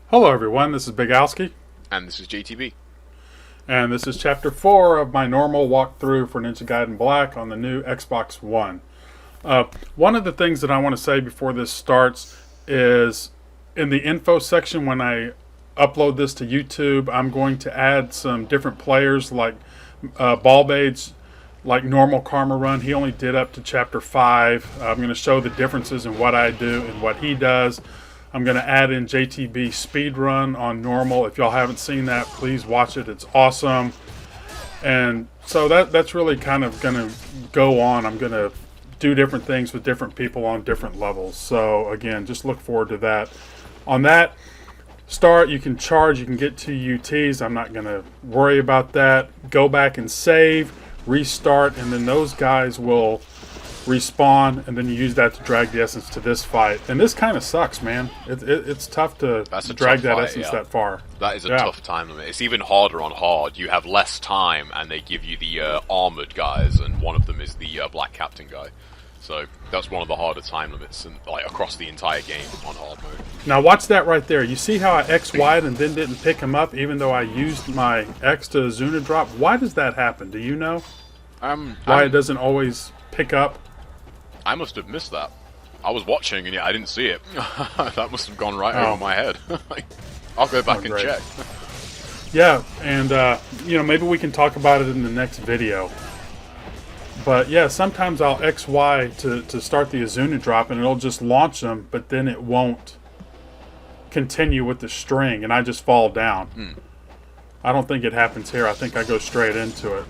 Hello everyone, this is BIGALSKI, And this is JTB. and this is Chapter 4 of my normal walkthrough for Ninja Gaiden Black on the new Xbox One. One of the things that I want to say before this starts is in the info section when I upload this to YouTube, I'm going to add some different players like Ballbade's like normal Karma Run. He only did up to Chapter 5. I'm going to show the differences in what I do and what he does. I'm going to add in JTB Speedrun on normal. If y'all haven't seen that, please watch it. It's awesome. And so that's really kind of going to go on. I'm going to do different things with different people on different levels. So again, just look forward to that. On that start, you can charge, you can get 2 UTs. I'm not going to worry about that. Go back and save, restart, and then those guys will respawn, and then you use that to drag the essence to this fight. And this kind of sucks, man. It's tough to drag that essence that far. That is a tough time limit. It's even harder on hard. You have less time, and they give you the armored guys, and one of them is the black captain guy. So that's one of the harder time limits, and like across the entire game on hard mode. Now watch that right there. You see how I X-Y'd and then didn't pick him up, even though I used my X to Zuna drop? Why does that happen? Do you know? Why it doesn't always pick up? I must have missed that. I was watching and yeah, I didn't see it. That must have gone right over my head. I'll go back and check. Yeah, and you know, maybe we can talk about it in the next video. But yeah, sometimes I'll XY to start the Azuna drop and it'll just launch them, but then it won't continue with the string and I just fall down. I don't think it happens here. I think I go straight into it.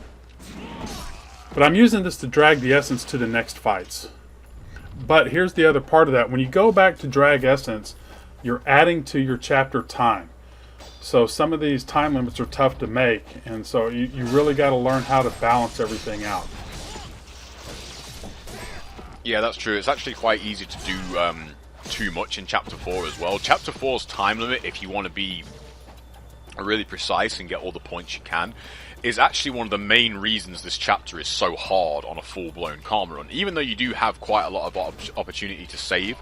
But I'm using this to drag the essence to the next fights. But here's the other part of that. When you go back to drag essence, you're adding to your chapter time. So some of these time limits are tough to make, and so you really got to learn how to balance everything out. Yeah, that's true. It's actually quite easy to do too much in Chapter 4 as well. Chapter 4's time limit, if you want to be really precise and get all the points you can, is actually one of the main reasons this chapter is so hard on a full-blown Karma run. Even though you do have quite a lot of opportunity to save,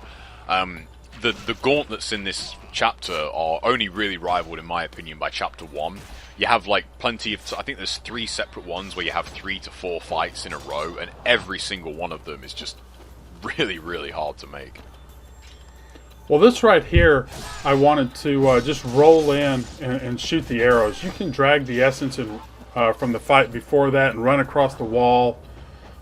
the gauntlets in this chapter are only really rivaled, in my opinion, by Chapter 1. You have like plenty of, I think there's 3 separate ones where you have 3 to 4 fights in a row, and every single one of them is just really, really hard to make. Well, this right here, I wanted to just roll in and shoot the arrows. You can drag the essence from the fight before that and run across the wall,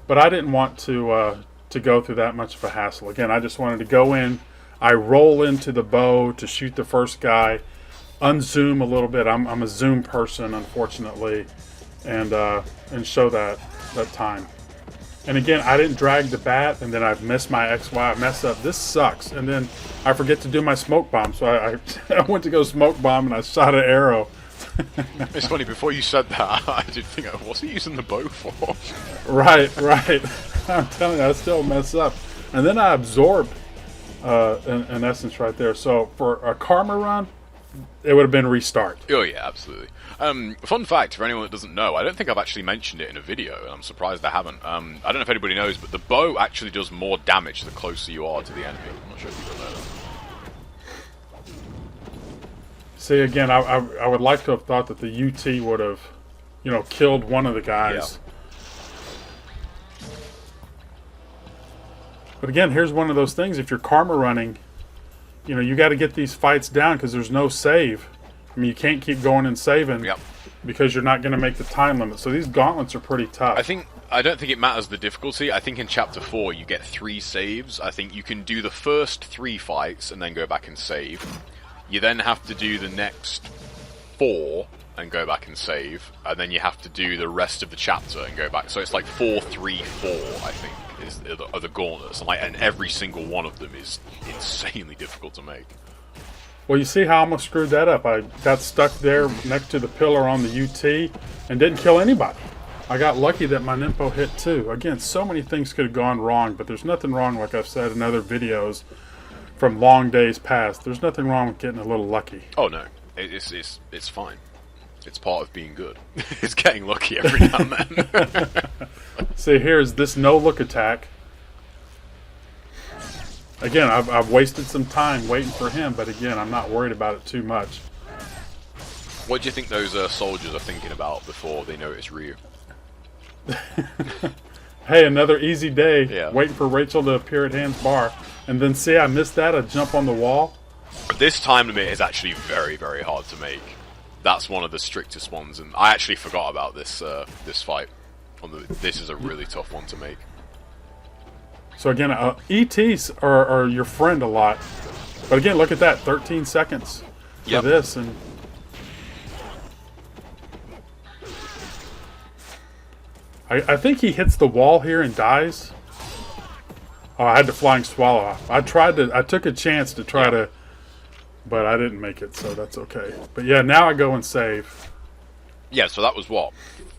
but I didn't want to go through that much of a hassle. Again, I just wanted to go in, I roll into the bow to shoot the first guy, unzoom a little bit. I'm a zoom person, unfortunately, and show that time. And again, I didn't drag the bat, and then I've missed my XY. I mess up. This sucks. And then I forget to do my smoke bomb. So I went to go smoke bomb, and I shot an arrow. It's funny, before you said that, I did think, what's he using the bow for? Right. I'm telling you, I still mess up. And then I absorbed an essence right there. So for a Karma run, it would have been restart. Oh yeah, absolutely. Fun fact, for anyone that doesn't know, I don't think I've actually mentioned it in a video, and I'm surprised I haven't. I don't know if anybody knows, but the bow actually does more damage the closer you are to the enemy. I'm not sure if people know that. See, again, I would like to have thought that the UT would have, you know, killed one of the guys. Yeah. But again, here's one of those things. If you're Karma running, you know, you got to get these fights down because there's no save. I mean, you can't keep going and saving because you're not going to make the time limit. So these gauntlets are pretty tough. I don't think it matters the difficulty. I think in Chapter 4 you get 3 saves. I think you can do the first 3 fights and then go back and save. You then have to do the next 4 and go back and save. And then you have to do the rest of the chapter and go back. So it's like 4, 3, 4, I think, are the gauntlets. And every single one of them is insanely difficult to make. Well, you see how I almost screwed that up. I got stuck there next to the pillar on the UT and didn't kill anybody. I got lucky that my Nimpo hit too. Again, so many things could have gone wrong, but there's nothing wrong, like I've said in other videos from long days past. There's nothing wrong with getting a little lucky. Oh no, it's fine. It's part of being good. It's getting lucky every now and then. See, here's this no-look attack. again, I've wasted some time waiting for him, but again, I'm not worried about it too much. What do you think those soldiers are thinking about before they notice Ryu? Hey, another easy day. Yeah. Waiting for Rachel to appear at Hand's bar. And then, see, I missed that. A jump on the wall. This time limit is actually very, very hard to make. That's one of the strictest ones, and I actually forgot about this this fight. This is a really tough one to make. So again, ETs are your friend a lot. But again, look at that. 13 seconds for this. And I think he hits the wall here and dies. Oh, I had the flying swallow. I took a chance to try to, but I didn't make it, so that's okay. But yeah, now I go and save. Yeah, so that was what?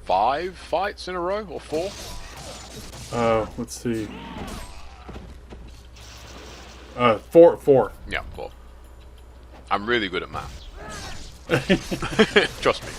5 fights in a row, or 4? Let's see. 4. Yeah, 4. I'm really good at maths. Trust me.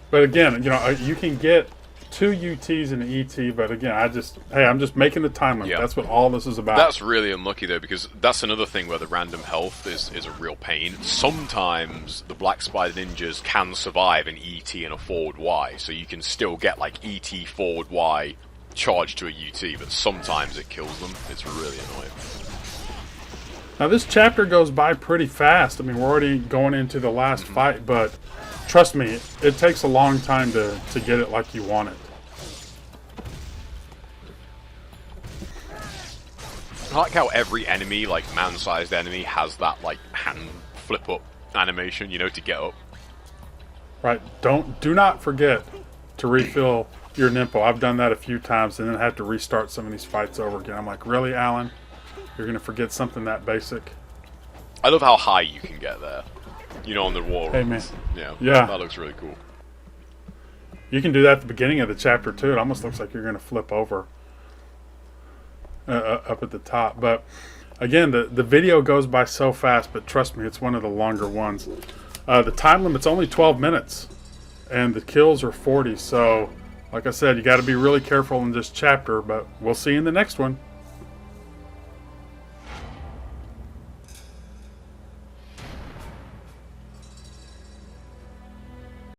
But again, you know, you can get 2 UTs in the ET, but again, I'm just making the time limit. Yeah. That's what all this is about. That's really unlucky though, because that's another thing where the random health is a real pain. Sometimes the Black Spider Ninjas can survive an ET and a forward Y, so you can still get like ET forward Y charged to a UT, but sometimes it kills them. It's really annoying. Now this chapter goes by pretty fast. I mean, we're already going into the last fight, but trust me, it takes a long time to get it like you want it. I like how every enemy, like man-sized enemy, has that like hand flip-up animation, you know, to get up. Right. Do not forget to refill your Nimpo. I've done that a few times and then have to restart some of these fights over again. I'm like, really, Alan? You're going to forget something that basic? I love how high you can get there. You know, on the wall. Hey, man. Yeah. That looks really cool. You can do that at the beginning of the chapter, too. It almost looks like you're going to flip over up at the top. But, again, the video goes by so fast, but trust me, it's one of the longer ones. The time limit's only 12 minutes, and the kills are 40. So, like I said, you got to be really careful in this chapter, but we'll see you in the next one.